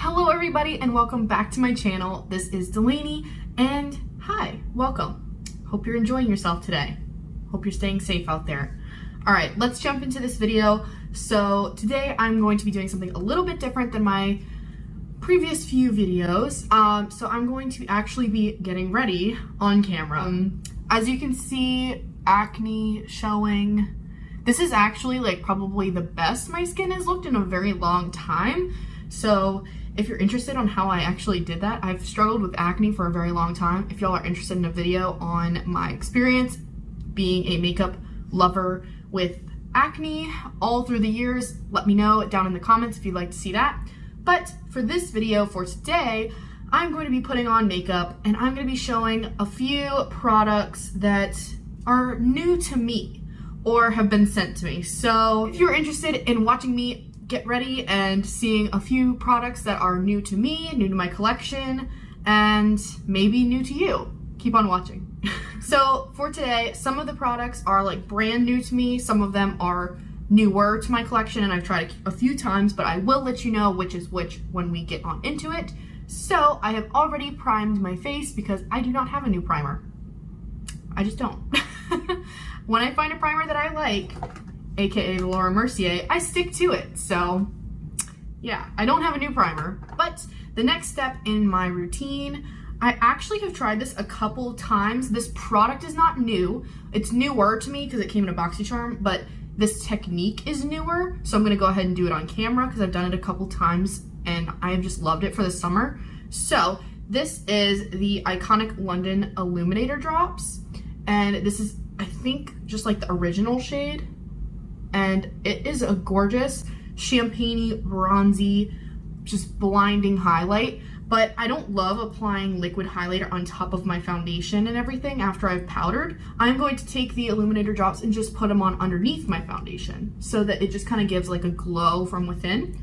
Hello everybody and welcome back to my channel. This is Delaney and hi, welcome. Hope you're enjoying yourself today. Hope you're staying safe out there. All right, let's jump into this video. So today I'm going to be doing something a little bit different than my previous few videos. So I'm going to actually be getting ready on camera. As you can see, acne showing. This is actually like probably the best my skin has looked in a very long time. So if you're interested on how I actually did that, I've struggled with acne for a very long time. If y'all are interested in a video on my experience being a makeup lover with acne all through the years, let me know down in the comments if you'd like to see that. But for this video for today, I'm going to be putting on makeup and I'm going to be showing a few products that are new to me or have been sent to me. So if you're interested in watching me get ready and seeing a few products that are new to me, new to my collection, and maybe new to you, keep on watching. So for today, some of the products are like brand new to me. Some of them are newer to my collection and I've tried a few times, but I will let you know which is which when we get on into it. So I have already primed my face because I do not have a new primer. I just don't. When I find a primer that I like, aka the Laura Mercier, I stick to it. So yeah, I don't have a new primer, but the next step in my routine, I actually have tried this a couple times. This product is not new. It's newer to me because it came in a BoxyCharm, but this technique is newer. So I'm gonna go ahead and do it on camera because I've done it a couple times and I have just loved it for the summer. So this is the iconic London Illuminator drops. And this is, I think, just like the original shade. And it is a gorgeous champagne-y, bronzy, just blinding highlight. But I don't love applying liquid highlighter on top of my foundation and everything after I've powdered. I'm going to take the Illuminator drops and just put them on underneath my foundation so that it just kind of gives like a glow from within.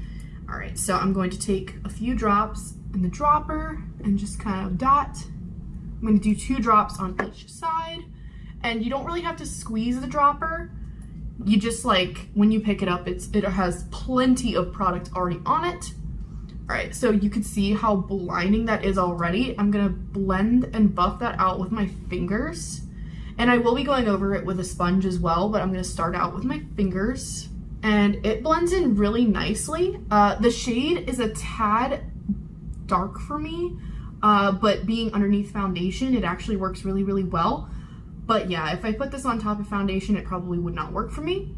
All right, so I'm going to take a few drops in the dropper and just kind of dot. I'm going to do 2 drops on each side. And you don't really have to squeeze the dropper. You just like, when you pick it up, it has plenty of product already on it. All right, so you can see how blinding that is already. I'm gonna blend and buff that out with my fingers. And I will be going over it with a sponge as well, but I'm gonna start out with my fingers. And it blends in really nicely. The shade is a tad dark for me, but being underneath foundation, it actually works really, really well. But yeah, if I put this on top of foundation, it probably would not work for me.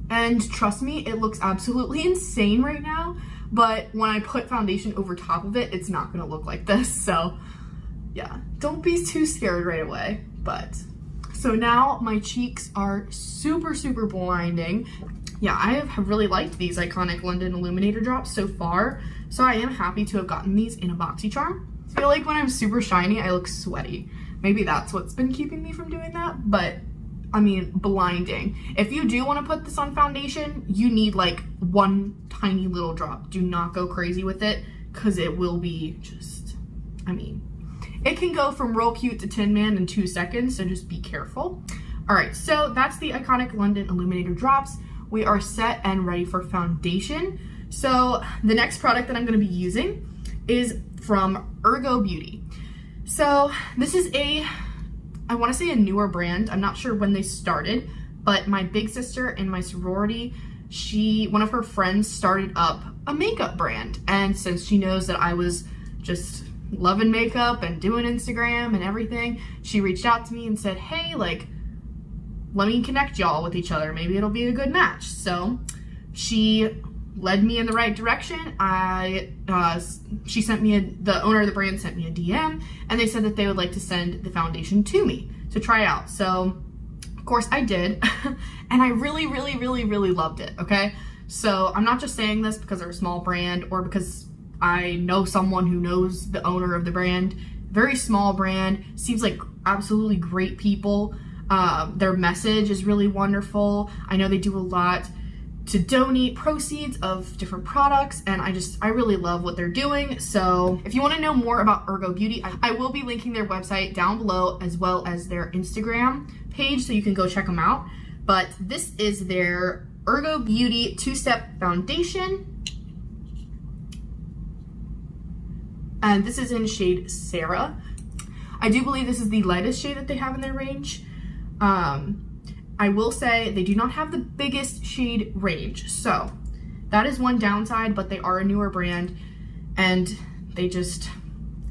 And trust me, it looks absolutely insane right now. But when I put foundation over top of it, it's not gonna look like this. So yeah, don't be too scared right away. But so now my cheeks are super, super blinding. Yeah, I have really liked these iconic London Illuminator drops so far. So I am happy to have gotten these in a BoxyCharm. I feel like when I'm super shiny, I look sweaty. Maybe that's what's been keeping me from doing that, but I mean, blinding. If you do want to put this on foundation, you need like 1 tiny little drop. Do not go crazy with it because it will be just, I mean, it can go from real cute to Tin Man in 2 seconds, so just be careful. All right, so that's the iconic London Illuminator drops. We are set and ready for foundation. So the next product that I'm going to be using is from Urgo Beauty. So this is I want to say a newer brand. I'm not sure when they started, but my big sister in my sorority, one of her friends started up a makeup brand. And since she knows that I was just loving makeup and doing Instagram and everything, she reached out to me and said, hey, like, let me connect y'all with each other. Maybe it'll be a good match. So she led me in the right direction. The owner of the brand sent me a DM and they said that they would like to send the foundation to me to try out. So of course I did. And I really, really, really, really loved it. Okay. So I'm not just saying this because they're a small brand or because I know someone who knows the owner of the brand. Very small brand, seems like absolutely great people. Their message is really wonderful. I know they do a lot to donate proceeds of different products, and I really love what they're doing. So if you want to know more about Urgo Beauty, I will be linking their website down below as well as their Instagram page so you can go check them out. But this is their Urgo Beauty 2-Step Foundation. and this is in shade Sara. I do believe this is the lightest shade that they have in their range. I will say they do not have the biggest shade range, so that is one downside, but they are a newer brand and they just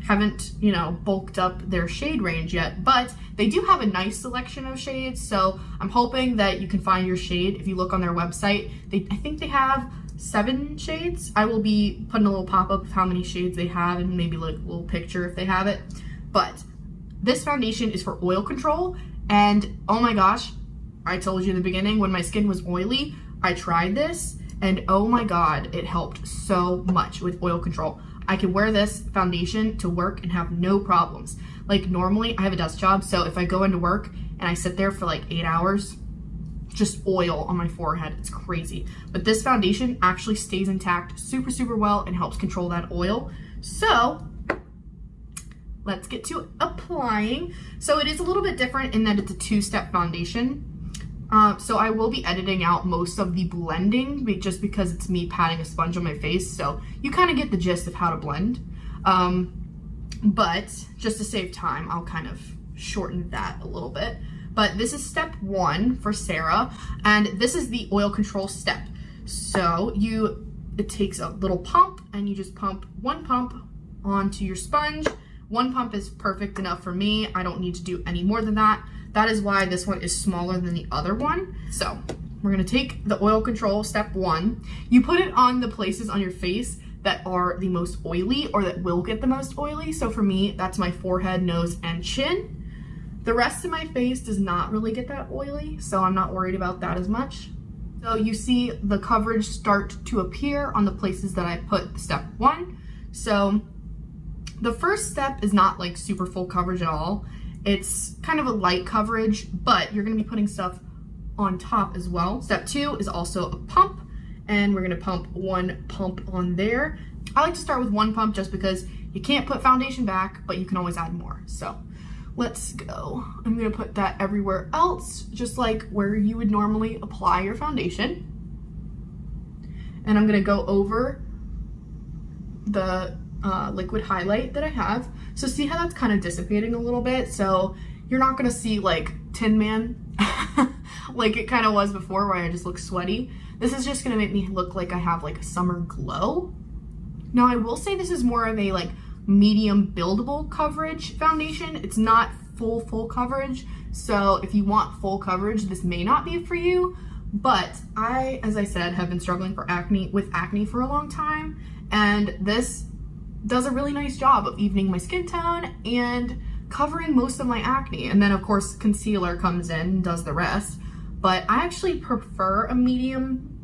haven't, you know, bulked up their shade range yet, but they do have a nice selection of shades, so I'm hoping that you can find your shade. If you look on their website, I think they have 7 shades. I will be putting a little pop-up of how many shades they have and maybe like a little picture if they have it. But this foundation is for oil control, and oh my gosh, I told you in the beginning when my skin was oily, I tried this and oh my god, it helped so much with oil control. I can wear this foundation to work and have no problems. Like normally I have a desk job, so if I go into work and I sit there for like 8 hours, just oil on my forehead, it's crazy. But this foundation actually stays intact super, super well and helps control that oil. So let's get to applying. So it is a little bit different in that it's a 2-step foundation. So I will be editing out most of the blending just because it's me patting a sponge on my face, so you kind of get the gist of how to blend. But just to save time, I'll kind of shorten that a little bit. But this is step 1 for Sara, and this is the oil control step. So it takes a little pump and you just pump 1 pump onto your sponge. 1 pump is perfect enough for me. I don't need to do any more than that. That is why this one is smaller than the other one. So we're gonna take the oil control, step 1. You put it on the places on your face that are the most oily or that will get the most oily. So for me, that's my forehead, nose, and chin. The rest of my face does not really get that oily, so I'm not worried about that as much. So you see the coverage start to appear on the places that I put step 1. So the first step is not like super full coverage at all. It's kind of a light coverage, but you're gonna be putting stuff on top as well. Step 2 is also a pump, and we're gonna pump 1 pump on there. I like to start with 1 pump just because you can't put foundation back, but you can always add more. So let's go. I'm gonna put that everywhere else, just like where you would normally apply your foundation. And I'm gonna go over the liquid highlight that I have. So see how that's kind of dissipating a little bit? So you're not gonna see like Tin Man like it kind of was before where I just look sweaty. This is just gonna make me look like I have like a summer glow. Now I will say this is more of a like medium buildable coverage foundation. It's not full coverage. So if you want full coverage, this may not be for you. But I, as I said, have been struggling with acne for a long time, and this does a really nice job of evening my skin tone and covering most of my acne. And then of course concealer comes in and does the rest. But I actually prefer a medium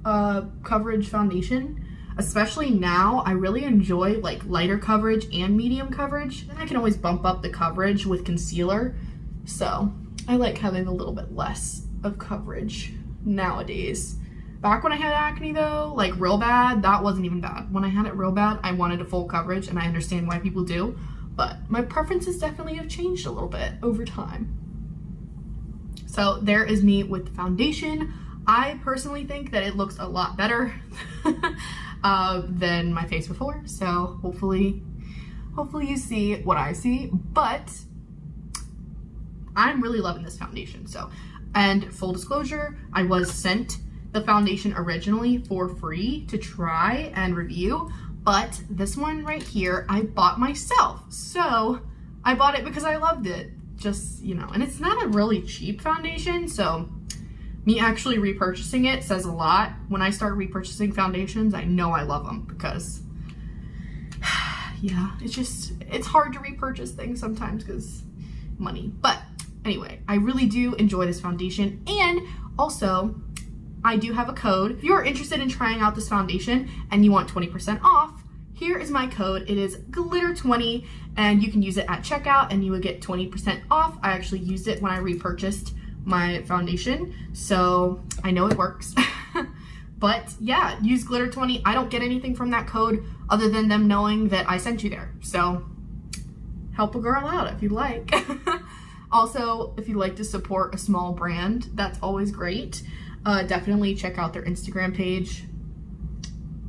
coverage foundation, especially now. I really enjoy like lighter coverage and medium coverage. Then I can always bump up the coverage with concealer. So I like having a little bit less of coverage nowadays. Back when I had acne though, like real bad, that wasn't even bad. When I had it real bad, I wanted a full coverage, and I understand why people do, but my preferences definitely have changed a little bit over time. So there is me with the foundation. I personally think that it looks a lot better than my face before. So hopefully you see what I see, but I'm really loving this foundation. So, and full disclosure, I was sent the foundation originally for free to try and review, but this one right here I bought myself. So I bought it because I loved it, just, you know, and it's not a really cheap foundation, so me actually repurchasing it says a lot. When I start repurchasing foundations, I know I love them because yeah, it's hard to repurchase things sometimes because money. But anyway, I really do enjoy this foundation, and also I do have a code. If you're interested in trying out this foundation and you want 20% off, here is my code. It is glitter20, and you can use it at checkout and you would get 20% off. I actually used it when I repurchased my foundation, so I know it works. But yeah, use glitter20. I don't get anything from that code other than them knowing that I sent you there. So help a girl out if you like. Also, if you like to support a small brand, that's always great. Definitely check out their Instagram page.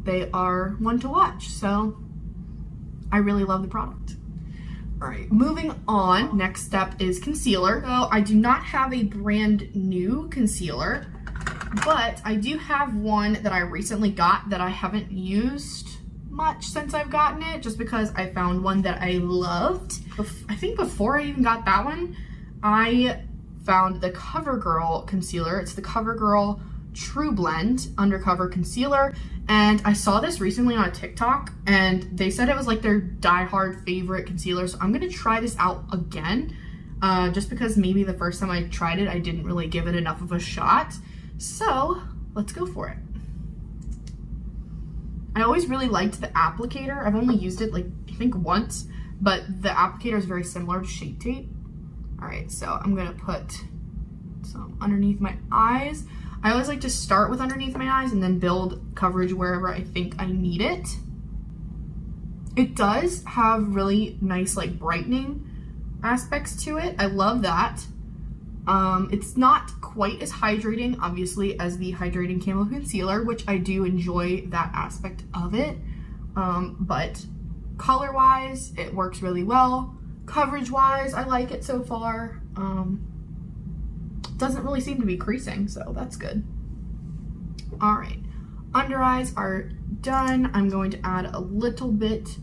They are one to watch. So I really love the product. All right, moving on. Next step is concealer. So I do not have a brand new concealer, but I do have one that I recently got that I haven't used much since I've gotten it, just because I found one that I loved. I think before I even got that one, I found the Covergirl concealer. It's the Covergirl Trublend Undercover Concealer, and I saw this recently on a TikTok, and they said it was like their die-hard favorite concealer, so I'm gonna try this out again, just because maybe the first time I tried it, I didn't really give it enough of a shot. So let's go for it. I always really liked the applicator. I've only used it like, I think once, but the applicator is very similar to Shape Tape. All right, so I'm gonna put some underneath my eyes. I always like to start with underneath my eyes and then build coverage wherever I think I need it. It does have really nice like brightening aspects to it. I love that. It's not quite as hydrating, obviously, as the Hydrating Camo Concealer, which I do enjoy that aspect of it. But color-wise, it works really well. Coverage-wise, I like it so far. Doesn't really seem to be creasing, so that's good. All right, under eyes are done. I'm going to add a little bit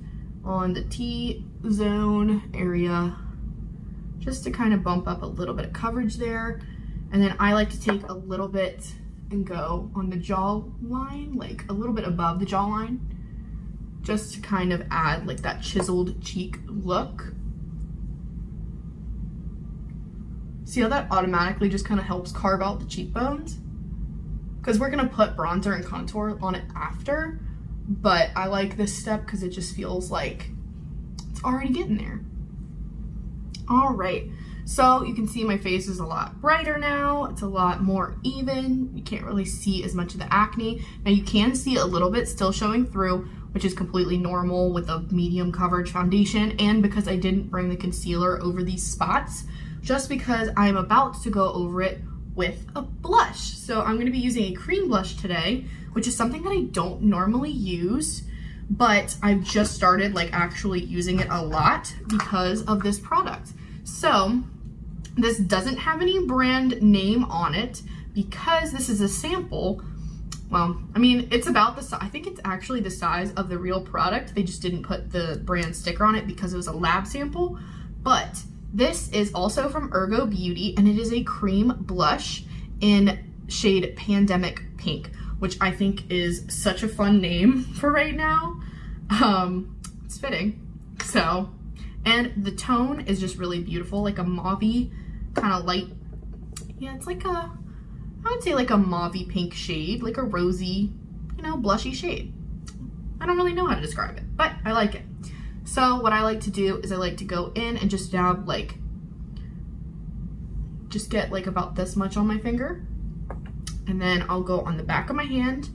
on the T-zone area just to kind of bump up a little bit of coverage there. And then I like to take a little bit and go on the jawline, like a little bit above the jawline, just to kind of add like that chiseled cheek look. See how that automatically just kind of helps carve out the cheekbones? Because we're gonna put bronzer and contour on it after, but I like this step because it just feels like it's already getting there. All right, so you can see my face is a lot brighter now. It's a lot more even. You can't really see as much of the acne. Now you can see a little bit still showing through, which is completely normal with a medium coverage foundation, and because I didn't bring the concealer over these spots, just because I'm about to go over it with a blush. So I'm gonna be using a cream blush today, which is something that I don't normally use, but I've just started like actually using it a lot because of this product. So this doesn't have any brand name on it because this is a sample. Well, I mean, it's about the size. I think it's actually the size of the real product. They just didn't put the brand sticker on it because it was a lab sample. But this is also from Urgo Beauty, and it is a cream blush in shade Pandemic Pink, which I think is such a fun name for right now. It's fitting. So, and the tone is just really beautiful, like a mauvey kind of light. Yeah, it's like a, I would say like a mauvey pink shade, like a rosy, you know, blushy shade. I don't really know how to describe it, but I like it. So what I like to do is I like to go in and just dab like, just get like about this much on my finger. And then I'll go on the back of my hand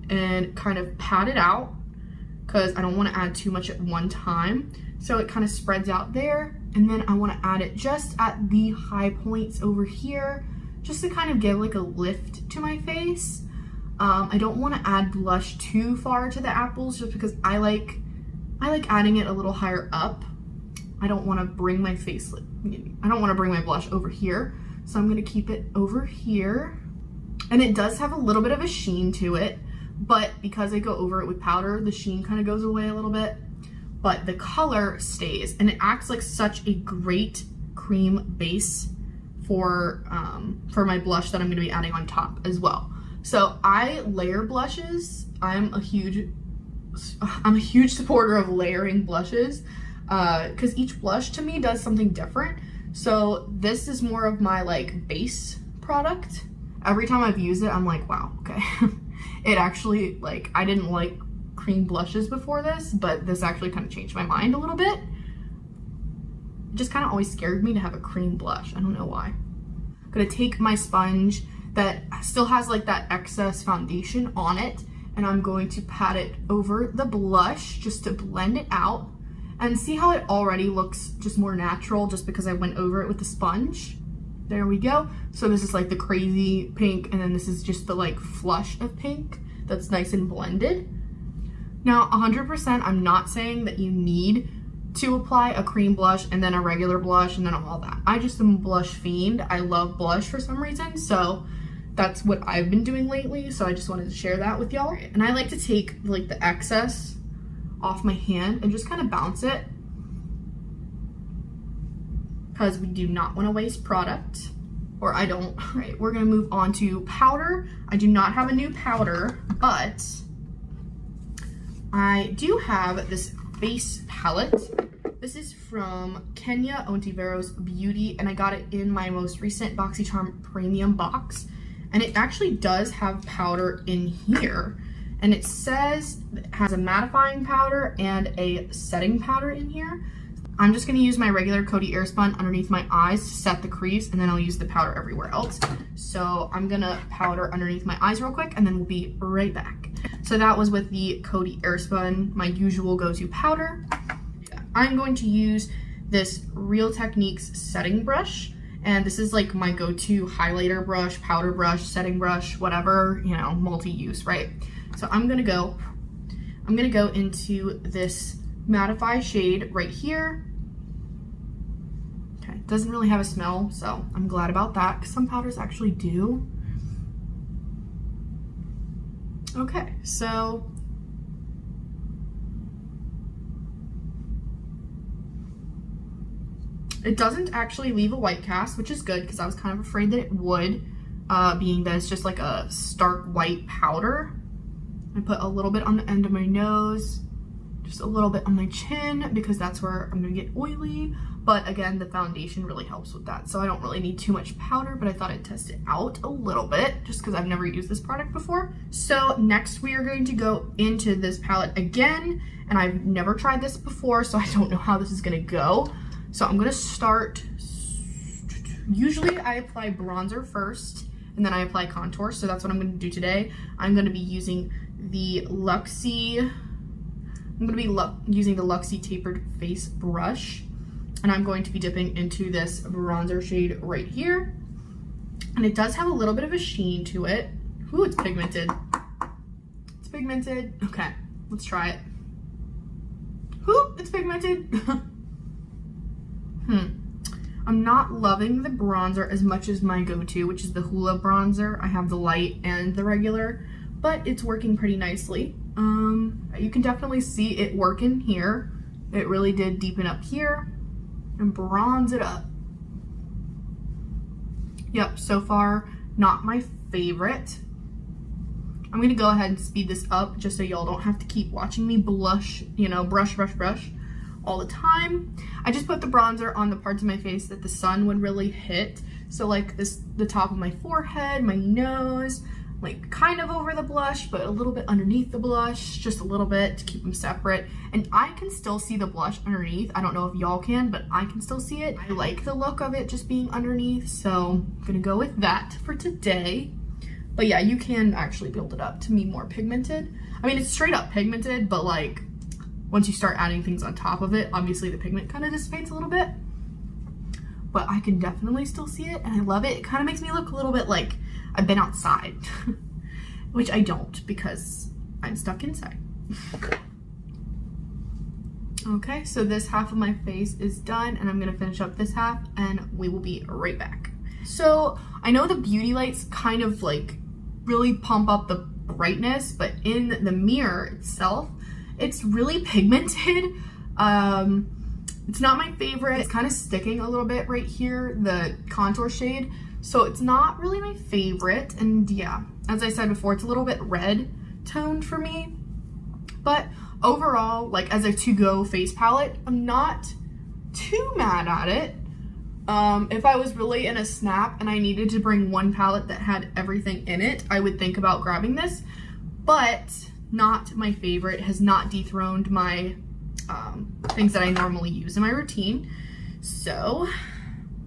and kind of pat it out because I don't want to add too much at one time. So it kind of spreads out there. And then I want to add it just at the high points over here, just to kind of give like a lift to my face. I don't want to add blush too far to the apples just because I like adding it a little higher up. I don't want to bring my face, I don't want to bring my blush over here. So I'm going to keep it over here. And it does have a little bit of a sheen to it, but because I go over it with powder, the sheen kind of goes away a little bit, but the color stays, and it acts like such a great cream base for my blush that I'm going to be adding on top as well. So I layer blushes. I'm a huge supporter of layering blushes because each blush to me does something different. So this is more of my like base product. Every time I've used it, I'm like, wow, okay. It actually, like, I didn't like cream blushes before this, but this actually kind of changed my mind a little bit. It just kind of always scared me to have a cream blush. I don't know why. I'm gonna take my sponge that still has like that excess foundation on it, and I'm going to pat it over the blush just to blend it out. And see how it already looks just more natural just because I went over it with the sponge. There we go. So this is like the crazy pink, and then this is just the like flush of pink that's nice and blended. Now, 100%, I'm not saying that you need to apply a cream blush and then a regular blush and then all that. I just am a blush fiend. I love blush for some reason, so that's what I've been doing lately, so I just wanted to share that with y'all. And I like to take like the excess off my hand and just kind of bounce it, because we do not want to waste product, or I don't. All right, we're gonna move on to powder. I do not have a new powder, but I do have this face palette. This is from Kenia Ontiveros Beauty, and I got it in my most recent BoxyCharm Premium box. And it actually does have powder in here. And it says it has a mattifying powder and a setting powder in here. I'm just gonna use my regular Coty Airspun underneath my eyes to set the crease, and then I'll use the powder everywhere else. So I'm gonna powder underneath my eyes real quick, and then we'll be right back. So that was with the Coty Airspun, my usual go-to powder. I'm going to use this Real Techniques setting brush, and this is like my go-to highlighter brush, powder brush, setting brush, whatever, you know, multi-use, right? So I'm gonna go into this mattify shade right here. Okay, doesn't really have a smell, so I'm glad about that, because some powders actually do. Okay, so it doesn't actually leave a white cast, which is good, because I was kind of afraid that it would, being that it's just like a stark white powder. I put a little bit on the end of my nose, just a little bit on my chin, because that's where I'm gonna get oily. But again, the foundation really helps with that, so I don't really need too much powder, but I thought I'd test it out a little bit just because I've never used this product before. So next we are going to go into this palette again, and I've never tried this before, so I don't know how this is gonna go. So I'm gonna start, usually I apply bronzer first and then I apply contour, so that's what I'm gonna do today. I'm gonna be using the using the Luxie Tapered Face brush, and I'm going to be dipping into this bronzer shade right here. And it does have a little bit of a sheen to it. Ooh, it's pigmented. It's pigmented. Okay, let's try it. Ooh, it's pigmented. I'm not loving the bronzer as much as my go-to, which is the Hoola bronzer. I have the light and the regular, but it's working pretty nicely. You can definitely see it working here. It really did deepen up here and bronze it up. Yep, so far, not my favorite. I'm gonna go ahead and speed this up just so y'all don't have to keep watching me blush, you know, brush all the time. I just put the bronzer on the parts of my face that the sun would really hit. So like this, the top of my forehead, my nose, like kind of over the blush, but a little bit underneath the blush, just a little bit to keep them separate. And I can still see the blush underneath. I don't know if y'all can, but I can still see it. I like the look of it just being underneath, so I'm gonna go with that for today. But yeah, you can actually build it up to be more pigmented. I mean, it's straight up pigmented, but like once you start adding things on top of it, obviously the pigment kind of dissipates a little bit. But I can definitely still see it, and I love it. It kind of makes me look a little bit like I've been outside, which I don't because I'm stuck inside. Okay, so this half of my face is done, and I'm gonna finish up this half, and we will be right back. So I know the beauty lights kind of like really pump up the brightness, but in the mirror itself, it's really pigmented. It's not my favorite. It's kind of sticking a little bit right here, the contour shade. So it's not really my favorite. And yeah, as I said before, it's a little bit red toned for me. But overall, like as a to-go face palette, I'm not too mad at it. If I was really in a snap and I needed to bring one palette that had everything in it, I would think about grabbing this. But not my favorite, has not dethroned my things that I normally use in my routine. So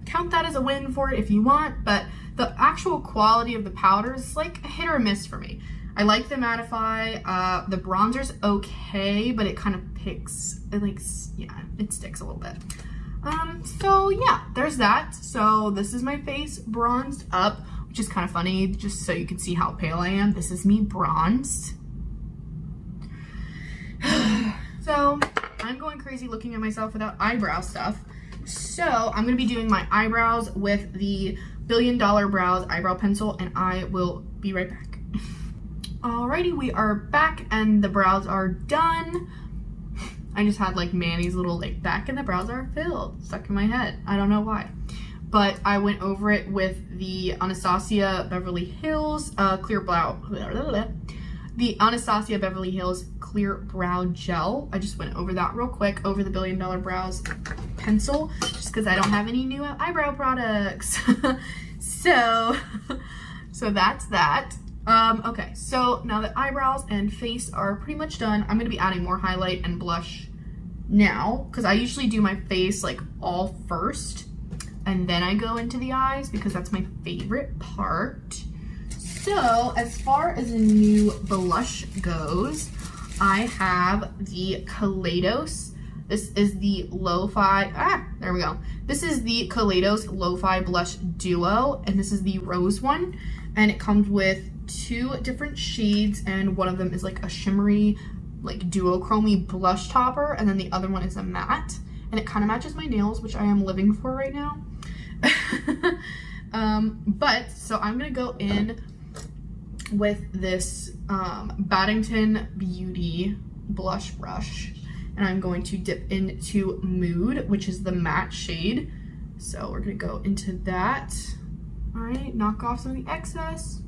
count that as a win for it if you want, but the actual quality of the powder is like a hit or a miss for me. I like the mattify. The bronzer's okay, but it kind of picks, it sticks a little bit. So yeah, there's that. So this is my face bronzed up, which is kind of funny, just so you can see how pale I am. This is me bronzed. So I'm going crazy looking at myself without eyebrow stuff. So I'm gonna be doing my eyebrows with the Billion Dollar Brows eyebrow pencil, and I will be right back. Alrighty, we are back and the brows are done. I just had like Manny's little like back and the brows are filled stuck in my head. I don't know why. But I went over it with the Anastasia Beverly Hills clear brow. The Anastasia Beverly Hills clear brow gel. I just went over that real quick over the Billion Dollar Brows pencil, just because I don't have any new eyebrow products. so that's that. Okay, so now that eyebrows and face are pretty much done, I'm gonna be adding more highlight and blush now, because I usually do my face like all first, and then I go into the eyes because that's my favorite part. So as far as a new blush goes, I have the Kaleidos. This is the Lo-Fi, there we go. This is the Kaleidos Lo-Fi Blush Duo, and this is the rose one, and it comes with 2 different shades, and one of them is like a shimmery, like duochromy blush topper, and then the other one is a matte, and it kind of matches my nails, which I am living for right now. But so I'm gonna go in with this Baddington Beauty blush brush, and I'm going to dip into Mood, which is the matte shade. So we're gonna go into that. All right, knock off some of the excess.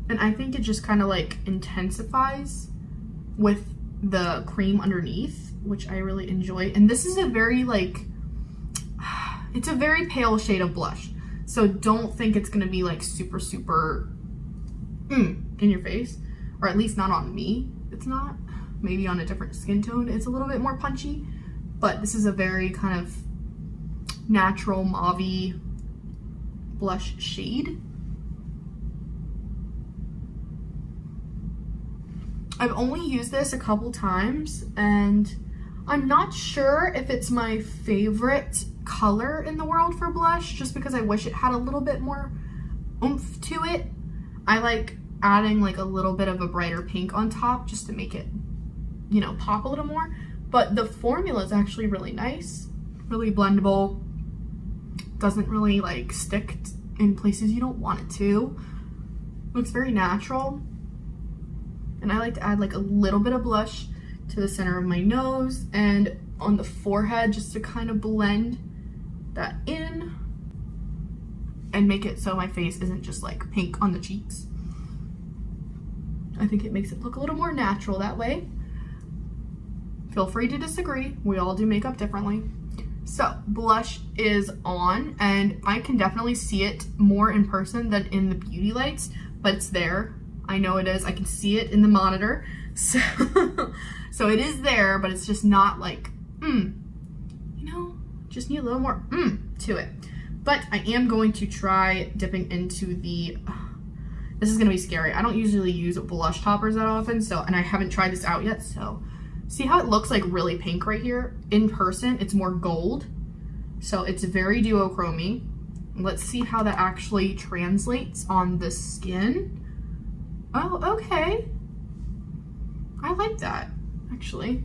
And I think it just kind of like intensifies with the cream underneath, which I really enjoy. And this is a very like, it's a very pale shade of blush. So don't think it's gonna be like super, super in your face, or at least not on me. It's not. Maybe on a different skin tone, it's a little bit more punchy, but this is a very kind of natural mauve-y blush shade. I've only used this a couple times, and I'm not sure if it's my favorite color in the world for blush, just because I wish it had a little bit more oomph to it. I like adding like a little bit of a brighter pink on top just to make it, you know, pop a little more. But the formula is actually really nice, really blendable, doesn't really like stick in places you don't want it to. Looks very natural. And I like to add like a little bit of blush to the center of my nose and on the forehead, just to kind of blend that in and make it so my face isn't just like pink on the cheeks. I think it makes it look a little more natural that way. Feel free to disagree. We all do makeup differently. So blush is on, and I can definitely see it more in person than in the beauty lights, but it's there. I know it is. I can see it in the monitor. So, so it is there, but it's just not like, you know, just need a little more to it. But I am going to try dipping into the, this is gonna be scary. I don't usually use blush toppers that often, so, and I haven't tried this out yet, so. See how it looks like really pink right here? In person, it's more gold. So it's very duochromy. Let's see how that actually translates on the skin. Oh, okay. I like that, actually.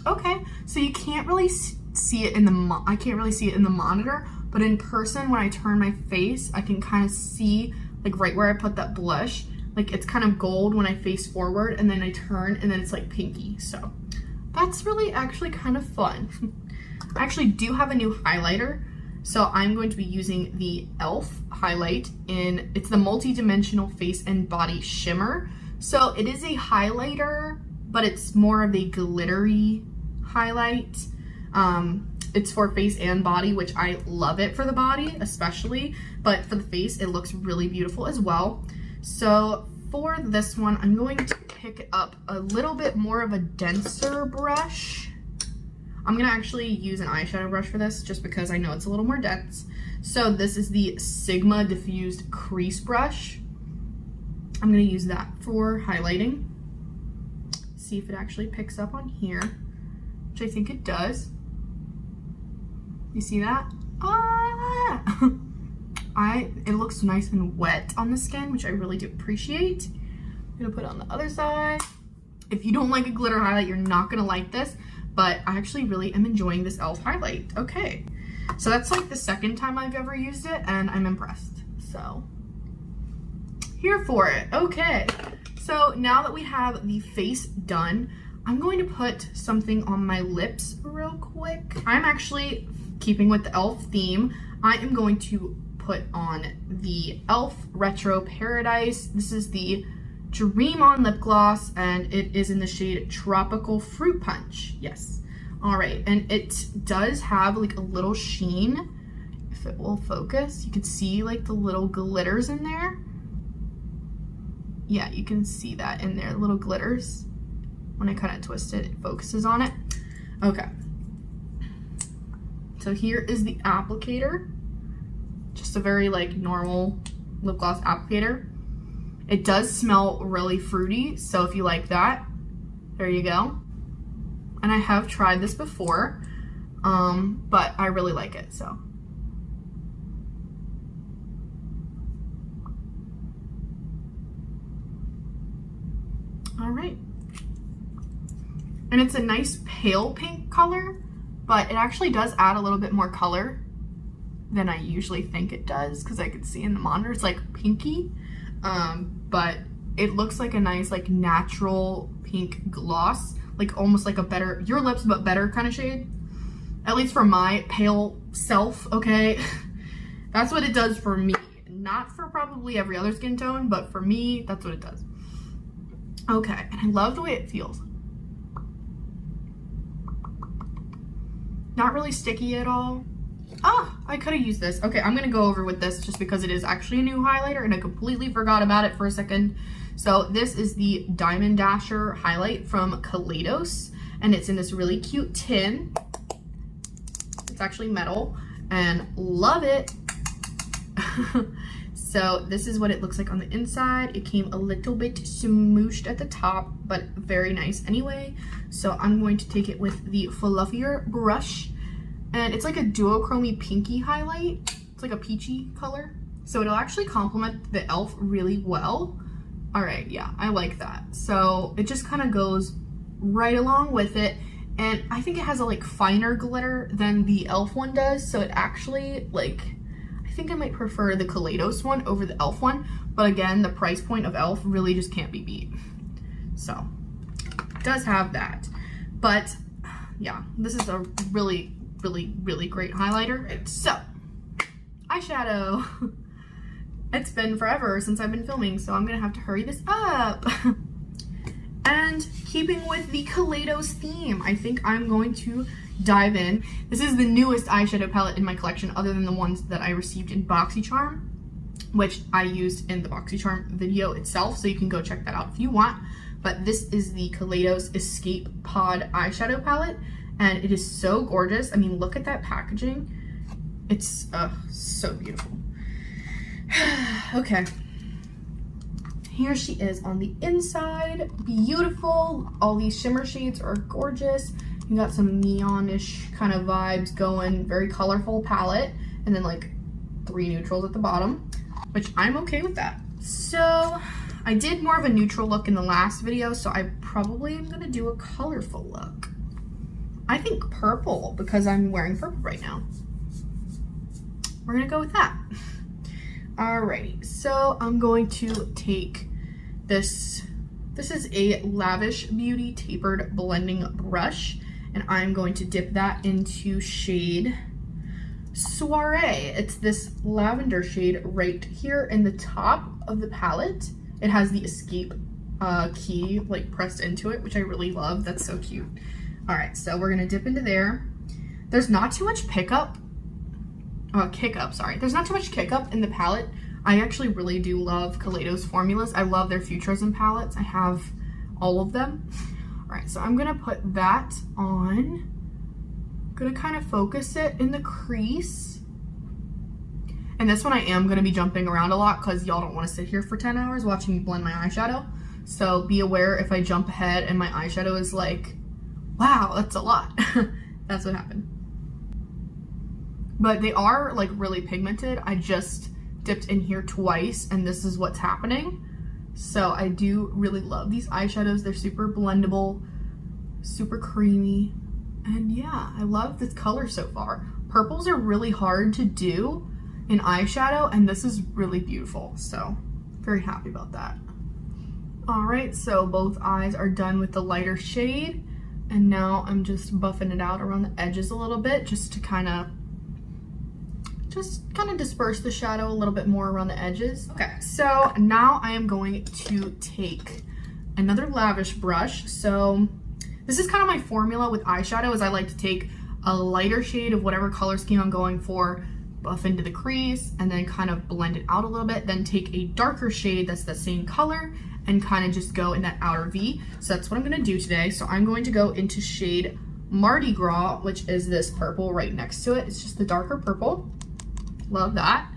Okay, so you can't really see it in the, I can't really see it in the monitor, but in person, when I turn my face, I can kind of see, like right where I put that blush, like it's kind of gold when I face forward, and then I turn, and then it's like pinky. So that's really actually kind of fun. I actually do have a new highlighter. So I'm going to be using the e.l.f. highlight in, it's the Multi-Dimensional Face and Body Shimmer. So it is a highlighter, but it's more of a glittery highlight. It's for face and body, which I love it for the body especially, but for the face, it looks really beautiful as well. So for this one, I'm going to pick up a little bit more of a denser brush. I'm gonna actually use an eyeshadow brush for this just because I know it's a little more dense. So this is the Sigma Diffused Crease Brush. I'm gonna use that for highlighting. See if it actually picks up on here, which I think it does. You see that? Ah! It looks nice and wet on the skin, which I really do appreciate. I'm gonna put it on the other side. If you don't like a glitter highlight, you're not gonna like this, but I actually really am enjoying this e.l.f. highlight. Okay, so that's like the second time I've ever used it, and I'm impressed. So, here for it. Okay, so now that we have the face done, I'm going to put something on my lips real quick. I'm actually keeping with the e.l.f. theme. I am going to put on the e.l.f. Retro Paradise. This is the Dream On lip gloss, and it is in the shade Tropical Fruit Punch. Yes. All right, and it does have like a little sheen. If it will focus, you can see like the little glitters in there. Yeah, you can see that in there, little glitters. When I kind of twist it, it focuses on it. Okay. So here is the applicator. Just a very like normal lip gloss applicator. It does smell really fruity, so if you like that, there you go. And I have tried this before, but I really like it, so. All right. And it's a nice pale pink color, but it actually does add a little bit more color than I usually think it does, because I can see in the monitor it's like pinky. But it looks like a nice like natural pink gloss, like almost like a better Your Lips but better kind of shade, at least for my pale self. Okay. That's what it does for me, not for probably every other skin tone, but for me that's what it does. Okay, and I love the way it feels. Not really sticky at all. Ah, I could have used this. Okay, I'm gonna go over with this just because it is actually a new highlighter and I completely forgot about it for a second. So this is the Diamond Dasher highlight from Kaleidos, and it's in this really cute tin. It's actually metal, and love it. So this is what it looks like on the inside. It came a little bit smooshed at the top, but very nice anyway. So I'm going to take it with the fluffier brush. And it's like a duochromy pinky highlight. It's like a peachy color. So it'll actually complement the e.l.f. really well. All right, yeah, I like that. So it just kind of goes right along with it. And I think it has a like finer glitter than the e.l.f. one does. So it actually like, I think I might prefer the Kaleidos one over the e.l.f. one. But again, the price point of e.l.f. really just can't be beat. So it does have that. But yeah, this is a really great highlighter. So, eyeshadow. It's been forever since I've been filming, so I'm gonna have to hurry this up. And keeping with the Kaleidos theme, I think I'm going to dive in. This is the newest eyeshadow palette in my collection, other than the ones that I received in BoxyCharm, which I used in the BoxyCharm video itself, so you can go check that out if you want. But this is the Kaleidos Escape Pod eyeshadow palette. And it is so gorgeous. I mean, look at that packaging. It's so beautiful. Okay. Here she is on the inside. Beautiful. All these shimmer shades are gorgeous. You got some neonish kind of vibes going. Very colorful palette. And then like 3 neutrals at the bottom, which I'm okay with that. So I did more of a neutral look in the last video, so I probably am gonna do a colorful look. I think purple, because I'm wearing purple right now. We're gonna go with that. Alrighty, so I'm going to take this. This is a Lavish Beauty Tapered Blending Brush, and I'm going to dip that into shade Soiree. It's this lavender shade right here in the top of the palette. It has the escape key like pressed into it, which I really love. That's so cute. All right, so we're gonna dip into there. There's not too much kick up, sorry. There's not too much kick up in the palette. I actually really do love Kaleidos formulas. I love their Futurism palettes. I have all of them. All right, so I'm gonna put that on. I'm gonna kind of focus it in the crease. And this one I am gonna be jumping around a lot because y'all don't wanna sit here for 10 hours watching me blend my eyeshadow. So be aware if I jump ahead and my eyeshadow is like, wow, that's a lot. That's what happened. but they are like really pigmented. I just dipped in here twice and this is what's happening. So I do really love these eyeshadows. They're super blendable, super creamy, and yeah, I love this color so far. Purples are really hard to do in eyeshadow, and this is really beautiful, so very happy about that. All right, so both eyes are done with the lighter shade, and now I'm just buffing it out around the edges a little bit just to kind of disperse the shadow a little bit more around the edges. Okay, so now I am going to take another lavish brush. So this is kind of my formula with eyeshadow, is I like to take a lighter shade of whatever color scheme I'm going for, buff into the crease, and then kind of blend it out a little bit, then take a darker shade that's the same color and kind of just go in that outer V. So that's what I'm gonna do today. So I'm going to go into shade Mardi Gras, which is this purple right next to it. It's just the darker purple. Love that.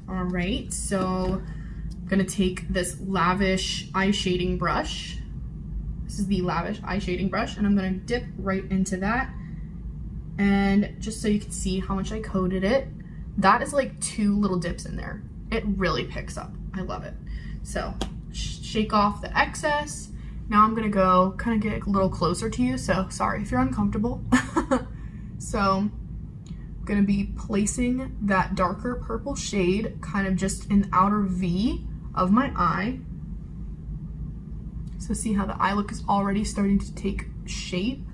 All right, so I'm gonna take this lavish eye shading brush. This is the lavish eye shading brush, and I'm gonna dip right into that. And just so you can see how much I coated it, that is like 2 little dips in there. It really picks up. I love it. So shake off the excess. Now I'm gonna go kind of get a little closer to you, so sorry if you're uncomfortable. So I'm gonna be placing that darker purple shade kind of just in the outer V of my eye. So see how the eye look is already starting to take shape.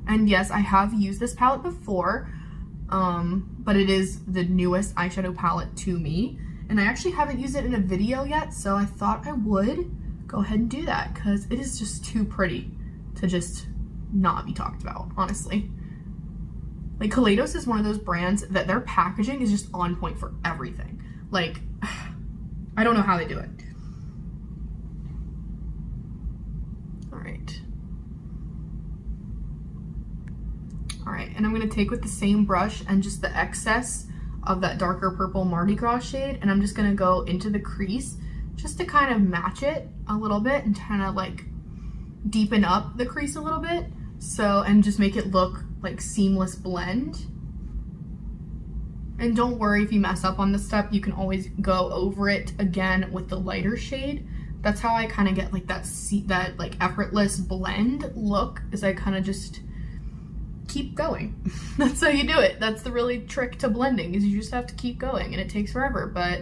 And yes, I have used this palette before, but it is the newest eyeshadow palette to me. And I actually haven't used it in a video yet, so I thought I would go ahead and do that because it is just too pretty to just not be talked about, honestly. Like, Kaleidos is one of those brands that their packaging is just on point for everything. Like, I don't know how they do it. All right. All right, and I'm gonna take with the same brush and just the excess of that darker purple Mardi Gras shade, and I'm just gonna go into the crease just to kind of match it a little bit and kind of like deepen up the crease a little bit. So, and just make it look like seamless blend. And don't worry if you mess up on this step, you can always go over it again with the lighter shade. That's how I kind of get like that like effortless blend look, is I kind of just keep going. That's how you do it. That's the really trick to blending, is you just have to keep going, and it takes forever, but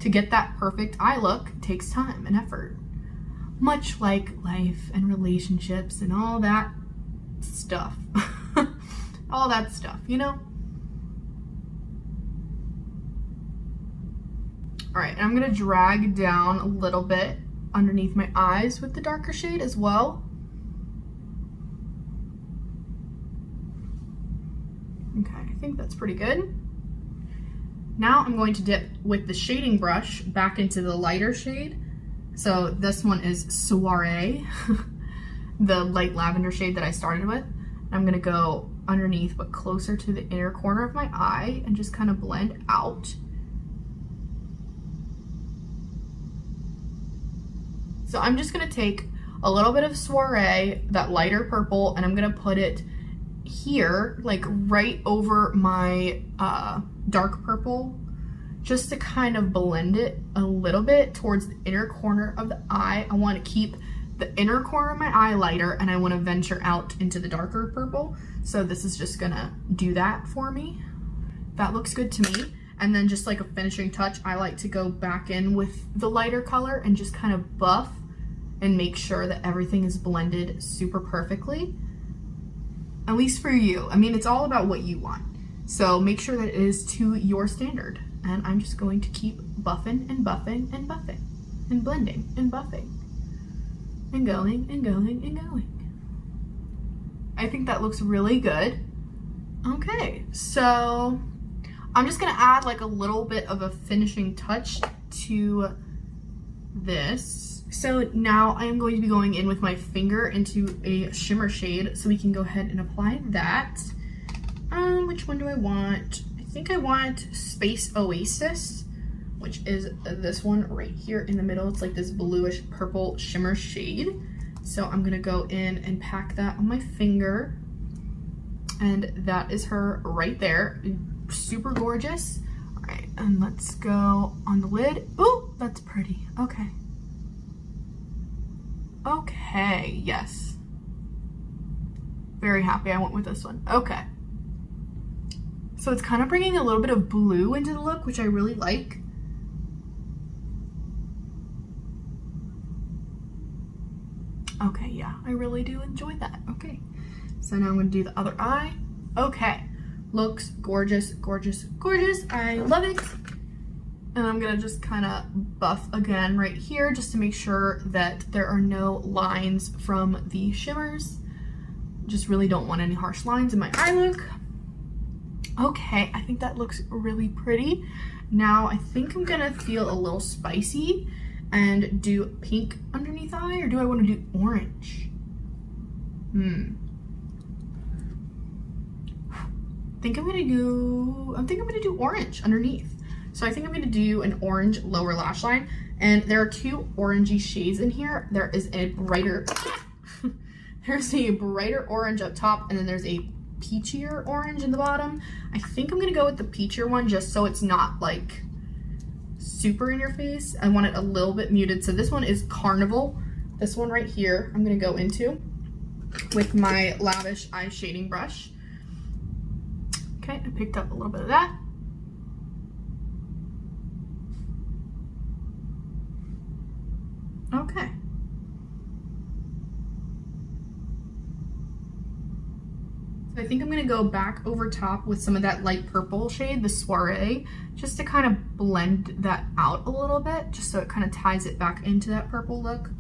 to get that perfect eye look takes time and effort. Much like life and relationships and all that stuff. All that stuff, you know? All right, and I'm gonna drag down a little bit underneath my eyes with the darker shade as well. Okay, I think that's pretty good. Now I'm going to dip with the shading brush back into the lighter shade. So this one is Soiree, the light lavender shade that I started with. I'm gonna go underneath but closer to the inner corner of my eye and just kind of blend out. So I'm just gonna take a little bit of Soiree, that lighter purple, and I'm gonna put it here, like right over my dark purple, just to kind of blend it a little bit towards the inner corner of the eye. I want to keep the inner corner of my eye lighter, and I want to venture out into the darker purple. So this is just gonna do that for me. That looks good to me. And then just like a finishing touch, I like to go back in with the lighter color and just kind of buff and make sure that everything is blended super perfectly. At least for you. I mean, it's all about what you want. So make sure that it is to your standard. And I'm just going to keep buffing and buffing and buffing and blending and buffing and going and going and going. I think that looks really good. Okay, so I'm just gonna add like a little bit of a finishing touch to this. So now I am going to be going in with my finger into a shimmer shade, so we can go ahead and apply that. Which one do I want? I think I want Space Oasis, which is this one right here in the middle. It's like this bluish purple shimmer shade. So I'm gonna go in and pack that on my finger. And that is her right there. Super gorgeous. All right, and let's go on the lid. Ooh, that's pretty. Okay. Okay, yes. Very happy I went with this one. Okay. So it's kind of bringing a little bit of blue into the look, which I really like. Okay, yeah, I really do enjoy that. Okay, so now I'm gonna do the other eye. Okay, looks gorgeous, gorgeous, gorgeous. I love it. And I'm gonna just kind of buff again right here just to make sure that there are no lines from the shimmers. Just really don't want any harsh lines in my eye look. Okay, I think that looks really pretty. Now I think I'm gonna feel a little spicy and do pink underneath the eye, or do I want to do orange? I think I'm gonna do orange underneath. So I think I'm gonna do an orange lower lash line, and there are two orangey shades in here. There is a brighter, there's a brighter orange up top, and then there's a peachier orange in the bottom. I think I'm gonna go with the peachier one just so it's not like super in your face. I want it a little bit muted. So this one is Carnival. This one right here I'm gonna go into with my Lavish eye shading brush. Okay, I picked up a little bit of that. Okay. So I think I'm gonna go back over top with some of that light purple shade, the Soiree, just to kind of blend that out a little bit, just so it kind of ties it back into that purple look.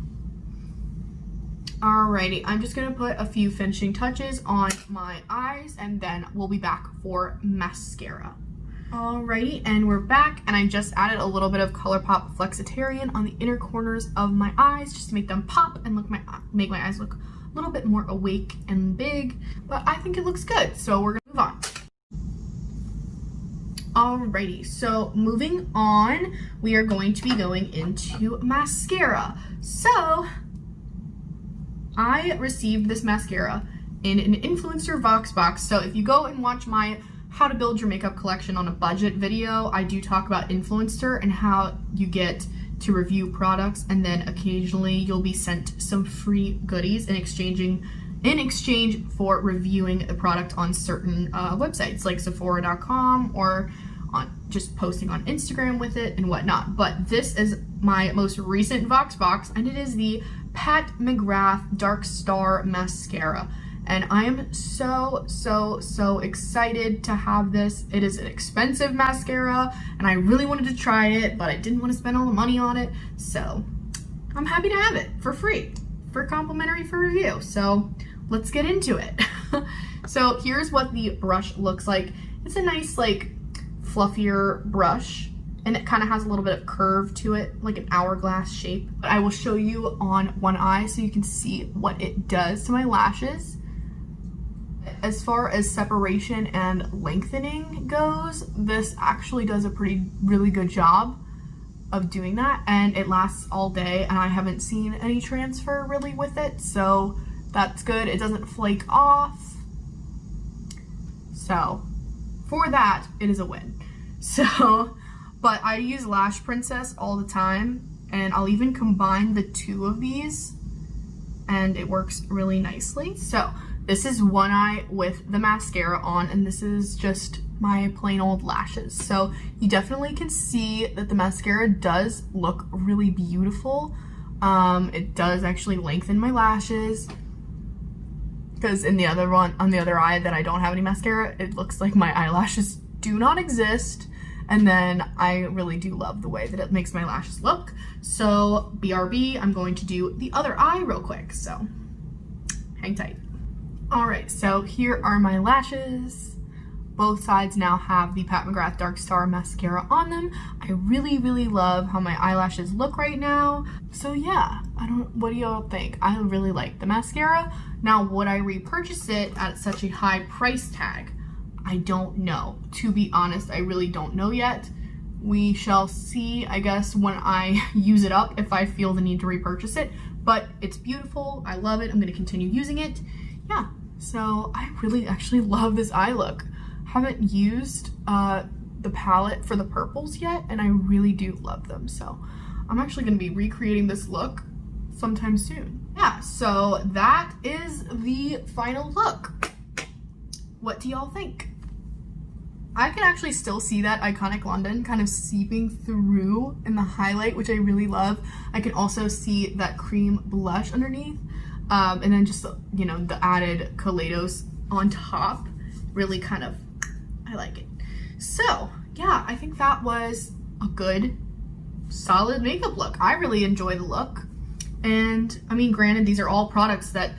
Alrighty, I'm just gonna put a few finishing touches on my eyes, and then we'll be back for mascara. Alrighty, and we're back, and I just added a little bit of ColourPop Flexitarian on the inner corners of my eyes just to make them pop and make my eyes look a little bit more awake and big, but I think it looks good, so we're gonna move on. Alrighty, so moving on, we are going to be going into mascara. So I received this mascara in an influencer Vox box. So if you go and watch my how to build your makeup collection on a budget video, I do talk about influencer and how you get to review products, and then occasionally you'll be sent some free goodies in exchange for reviewing a product on certain websites like Sephora.com, or on just posting on Instagram with it and whatnot. But this is my most recent Vox box, and it is the Pat McGrath Dark Star Mascara. And I am so excited to have this. It is an expensive mascara, and I really wanted to try it, but I didn't want to spend all the money on it. So I'm happy to have it for free, for complimentary for review. So let's get into it. So here's what the brush looks like. It's a nice, like, fluffier brush, and it kind of has a little bit of curve to it, like an hourglass shape. But I will show you on one eye so you can see what it does to my lashes. As far as separation and lengthening goes, this actually does a really good job of doing that, and it lasts all day, and I haven't seen any transfer really with it, so that's good. It doesn't flake off, so for that, it is a win. So, but I use Lash Princess all the time, and I'll even combine the two of these, and it works really nicely. So this is one eye with the mascara on, and this is just my plain old lashes. So you definitely can see that the mascara does look really beautiful. It does actually lengthen my lashes, because in the other one, on the other eye that I don't have any mascara, it looks like my eyelashes do not exist. And then I really do love the way that it makes my lashes look. So BRB, I'm going to do the other eye real quick, so hang tight. All right, so here are my lashes. Both sides now have the Pat McGrath Dark Star Mascara on them. I really love how my eyelashes look right now. So yeah, what do y'all think? I really like the mascara. Now, would I repurchase it at such a high price tag? I don't know. To be honest, I really don't know yet. We shall see, I guess, when I use it up, if I feel the need to repurchase it. But it's beautiful. I love it. I'm going to continue using it. Yeah, So I really actually love this eye look. Haven't used the palette for the purples yet, and I really do love them. So I'm actually gonna be recreating this look sometime soon. Yeah, so that is the final look. What do y'all think? I can actually still see that iconic London kind of seeping through in the highlight, which I really love. I can also see that cream blush underneath. And then just, you know, the added Kaleidos on top. Really kind of, I like it. So, yeah, I think that was a good, solid makeup look. I really enjoy the look. And, I mean, granted, these are all products that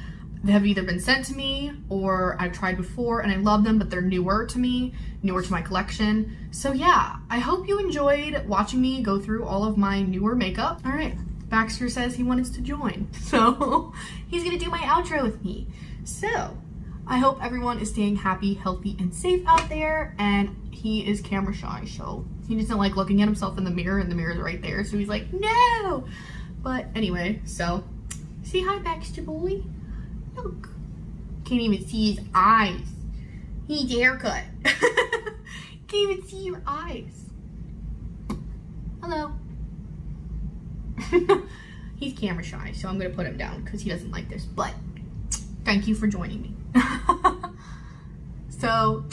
have either been sent to me or I've tried before and I love them, but they're newer to me, newer to my collection. So yeah, I hope you enjoyed watching me go through all of my newer makeup. All right, Baxter says he wants to join, so he's gonna do my outro with me. So I hope everyone is staying happy, healthy, and safe out there, and he is camera shy, so he doesn't like looking at himself in the mirror, and the mirror's right there, so he's like, no! But anyway, so say hi, Baxter boy. Look, can't even see his eyes. He needs a haircut. Can't even see your eyes. Hello. He's camera shy, so I'm gonna put him down because he doesn't like this, but thank you for joining me. So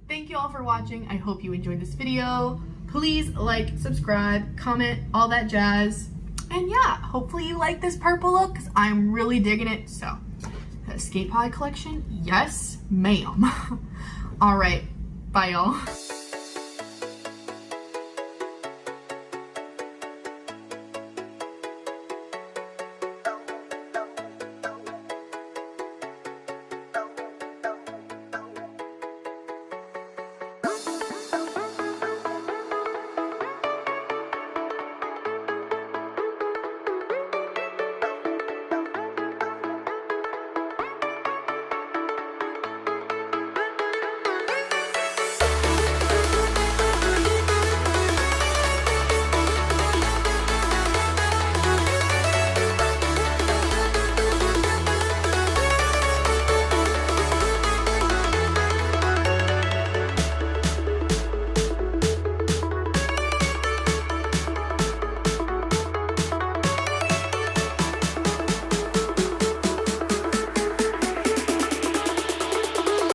thank you all for watching. I hope you enjoyed this video. Please like, subscribe, comment, all that jazz. And yeah, hopefully you like this purple look because I'm really digging it. So Escape Pod collection? Yes, ma'am. All right, bye y'all.